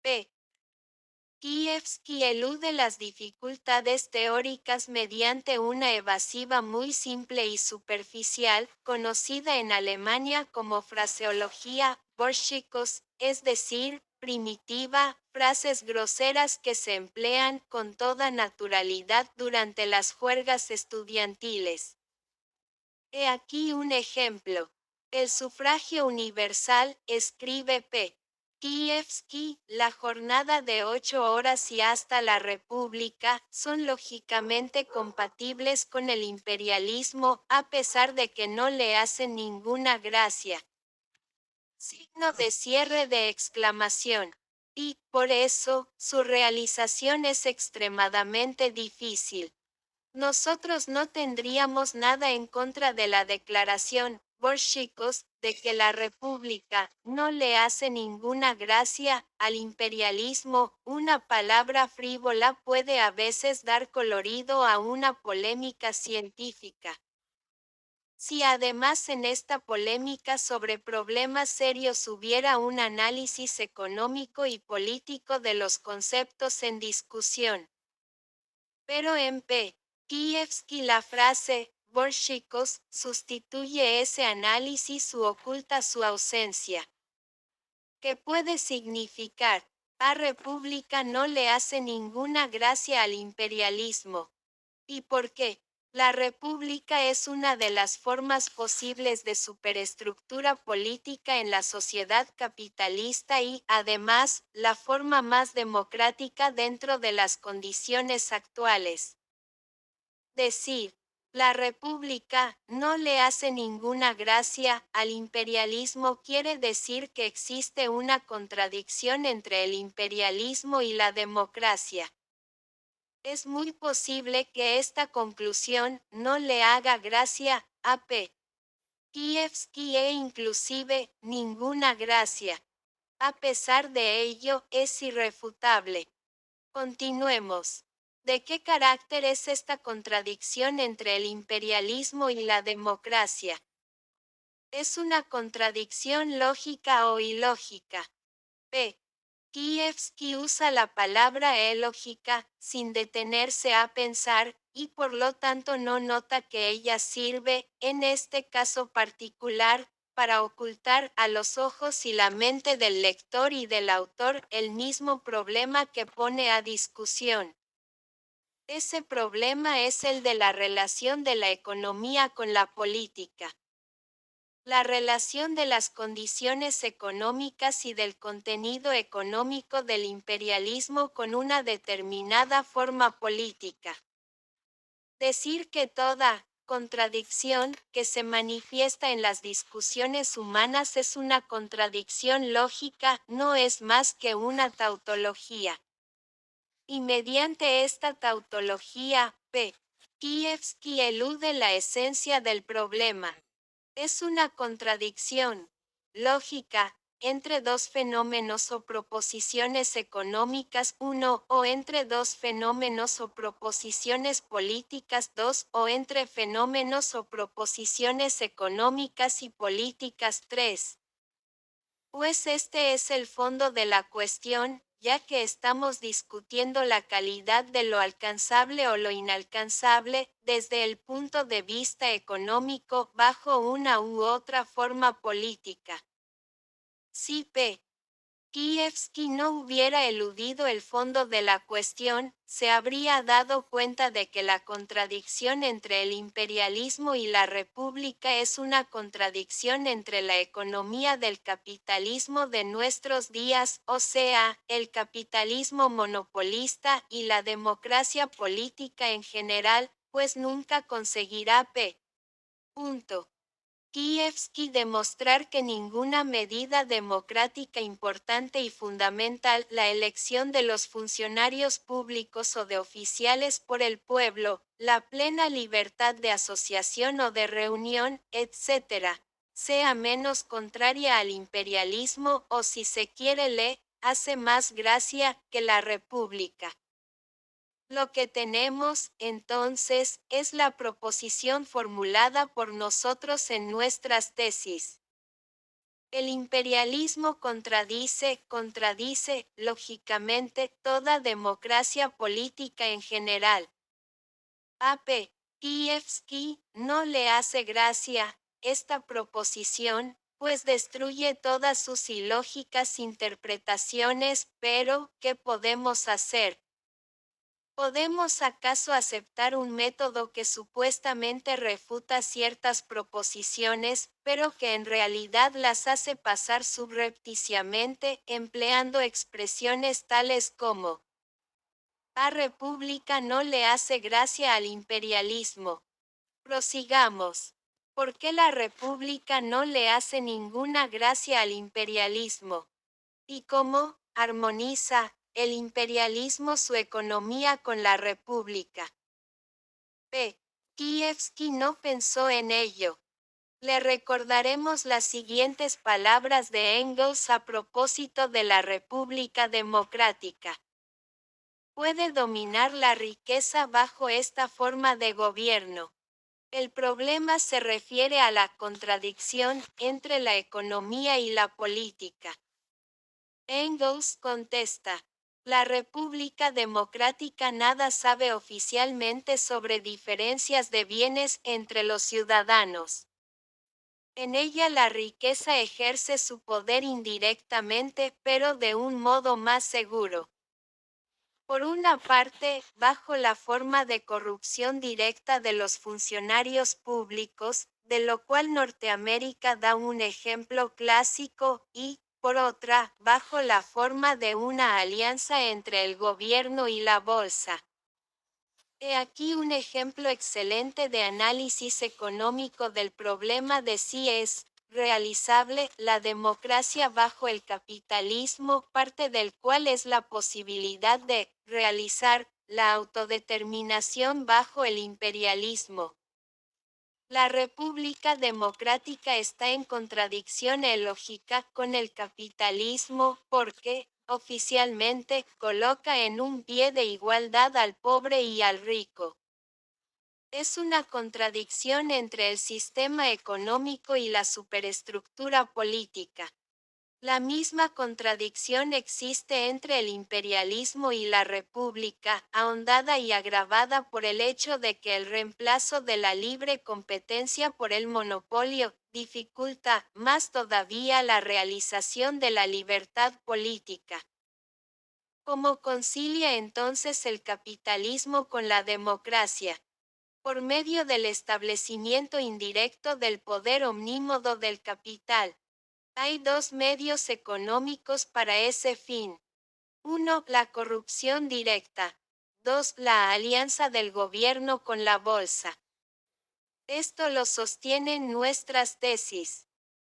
P. Kievsky elude las dificultades teóricas mediante una evasiva muy simple y superficial, conocida en Alemania como fraseología, Borshikos, es decir, primitiva, frases groseras que se emplean con toda naturalidad durante las juergas estudiantiles. He aquí un ejemplo. El sufragio universal, escribe P. Kievsky, la jornada de 8 horas y hasta la república, son lógicamente compatibles con el imperialismo, a pesar de que no le hacen ninguna gracia. Signo de cierre de exclamación. Y, por eso, su realización es extremadamente difícil. Nosotros no tendríamos nada en contra de la declaración, Borshikos, de que la República no le hace ninguna gracia al imperialismo. Una palabra frívola puede a veces dar colorido a una polémica científica. Si además en esta polémica sobre problemas serios hubiera un análisis económico y político de los conceptos en discusión. Pero en P. Kievsky la frase, Borshikos, sustituye ese análisis u oculta su ausencia. ¿Qué puede significar? A república no le hace ninguna gracia al imperialismo. ¿Y por qué? La república es una de las formas posibles de superestructura política en la sociedad capitalista y, además, la forma más democrática dentro de las condiciones actuales. Decir, la república no le hace ninguna gracia al imperialismo quiere decir que existe una contradicción entre el imperialismo y la democracia. Es muy posible que esta conclusión no le haga gracia a P. Kievsky e inclusive ninguna gracia. A pesar de ello, es irrefutable. Continuemos. ¿De qué carácter es esta contradicción entre el imperialismo y la democracia? Es una contradicción lógica o ilógica. P. Kievsky usa la palabra ilógica, sin detenerse a pensar, y por lo tanto no nota que ella sirve, en este caso particular, para ocultar a los ojos y la mente del lector y del autor el mismo problema que pone a discusión. Ese problema es el de la relación de la economía con la política. La relación de las condiciones económicas y del contenido económico del imperialismo con una determinada forma política. Decir que toda contradicción que se manifiesta en las discusiones humanas es una contradicción lógica no es más que una tautología. Y mediante esta tautología, P. Kievsky elude la esencia del problema. Es una contradicción lógica entre dos fenómenos o proposiciones económicas 1 o entre dos fenómenos o proposiciones políticas 2 o entre fenómenos o proposiciones económicas y políticas 3. Pues este es el fondo de la cuestión, ya que estamos discutiendo la calidad de lo alcanzable o lo inalcanzable, desde el punto de vista económico, bajo una u otra forma política. Si P. Kievsky no hubiera eludido el fondo de la cuestión, se habría dado cuenta de que la contradicción entre el imperialismo y la república es una contradicción entre la economía del capitalismo de nuestros días, o sea, el capitalismo monopolista y la democracia política en general, pues nunca conseguirá P. Punto. Kievsky demostrar que ninguna medida democrática importante y fundamental, la elección de los funcionarios públicos o de oficiales por el pueblo, la plena libertad de asociación o de reunión, etc., sea menos contraria al imperialismo o si se quiere le hace más gracia que la república. Lo que tenemos, entonces, es la proposición formulada por nosotros en nuestras tesis. El imperialismo contradice, lógicamente, toda democracia política en general. A.P. Kievsky no le hace gracia esta proposición, pues destruye todas sus ilógicas interpretaciones, pero, ¿qué podemos hacer? ¿Podemos acaso aceptar un método que supuestamente refuta ciertas proposiciones, pero que en realidad las hace pasar subrepticiamente, empleando expresiones tales como "a república no le hace gracia al imperialismo"? Prosigamos. ¿Por qué la república no le hace ninguna gracia al imperialismo? ¿Y cómo armoniza el imperialismo su economía con la república? P. Kievsky no pensó en ello. Le recordaremos las siguientes palabras de Engels a propósito de la República Democrática. Puede dominar la riqueza bajo esta forma de gobierno. El problema se refiere a la contradicción entre la economía y la política. Engels contesta: la República Democrática nada sabe oficialmente sobre diferencias de bienes entre los ciudadanos. En ella la riqueza ejerce su poder indirectamente, pero de un modo más seguro. Por una parte, bajo la forma de corrupción directa de los funcionarios públicos, de lo cual Norteamérica da un ejemplo clásico, y, por otra, bajo la forma de una alianza entre el gobierno y la bolsa. He aquí un ejemplo excelente de análisis económico del problema de si es realizable la democracia bajo el capitalismo, parte del cual es la posibilidad de realizar la autodeterminación bajo el imperialismo. La República Democrática está en contradicción lógica con el capitalismo porque, oficialmente, coloca en un pie de igualdad al pobre y al rico. Es una contradicción entre el sistema económico y la superestructura política. La misma contradicción existe entre el imperialismo y la república, ahondada y agravada por el hecho de que el reemplazo de la libre competencia por el monopolio dificulta más todavía la realización de la libertad política. ¿Cómo concilia entonces el capitalismo con la democracia? Por medio del establecimiento indirecto del poder omnímodo del capital. Hay dos medios económicos para ese fin. 1. La corrupción directa. 2. La alianza del gobierno con la bolsa. Esto lo sostienen nuestras tesis.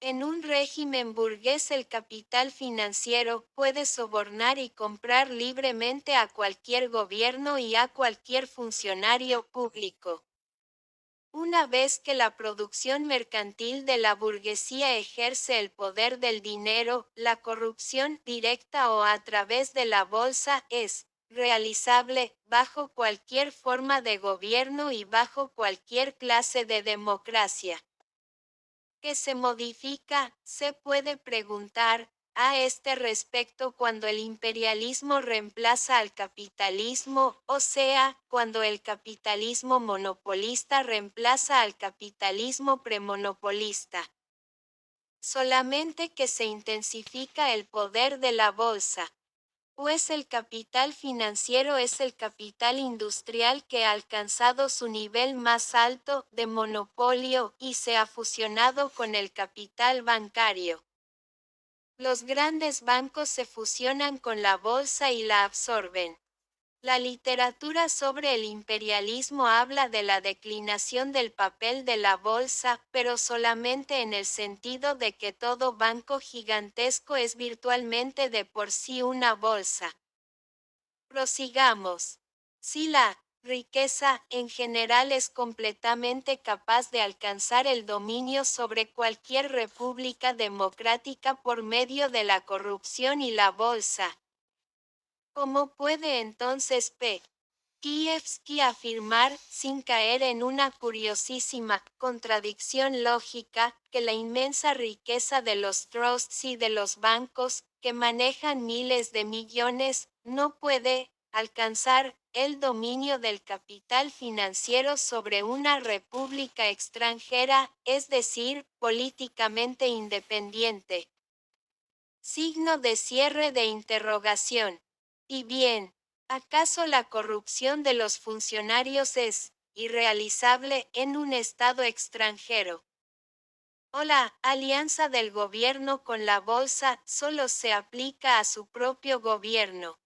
En un régimen burgués el capital financiero puede sobornar y comprar libremente a cualquier gobierno y a cualquier funcionario público. Una vez que la producción mercantil de la burguesía ejerce el poder del dinero, la corrupción, directa o a través de la bolsa, es realizable bajo cualquier forma de gobierno y bajo cualquier clase de democracia. ¿Qué se modifica? Se puede preguntar a este respecto cuando el imperialismo reemplaza al capitalismo, o sea, cuando el capitalismo monopolista reemplaza al capitalismo premonopolista. Solamente que se intensifica el poder de la bolsa. Pues el capital financiero es el capital industrial que ha alcanzado su nivel más alto de monopolio y se ha fusionado con el capital bancario. Los grandes bancos se fusionan con la bolsa y la absorben. La literatura sobre el imperialismo habla de la declinación del papel de la bolsa, pero solamente en el sentido de que todo banco gigantesco es virtualmente de por sí una bolsa. Prosigamos. Si la riqueza en general es completamente capaz de alcanzar el dominio sobre cualquier república democrática por medio de la corrupción y la bolsa, ¿cómo puede entonces P. Kievsky afirmar, sin caer en una curiosísima contradicción lógica, que la inmensa riqueza de los trusts y de los bancos, que manejan miles de millones, no puede alcanzar el dominio del capital financiero sobre una república extranjera, es decir, políticamente independiente. Signo de cierre de interrogación. Y bien, ¿acaso la corrupción de los funcionarios es irrealizable en un Estado extranjero? O la alianza del gobierno con la bolsa solo se aplica a su propio gobierno.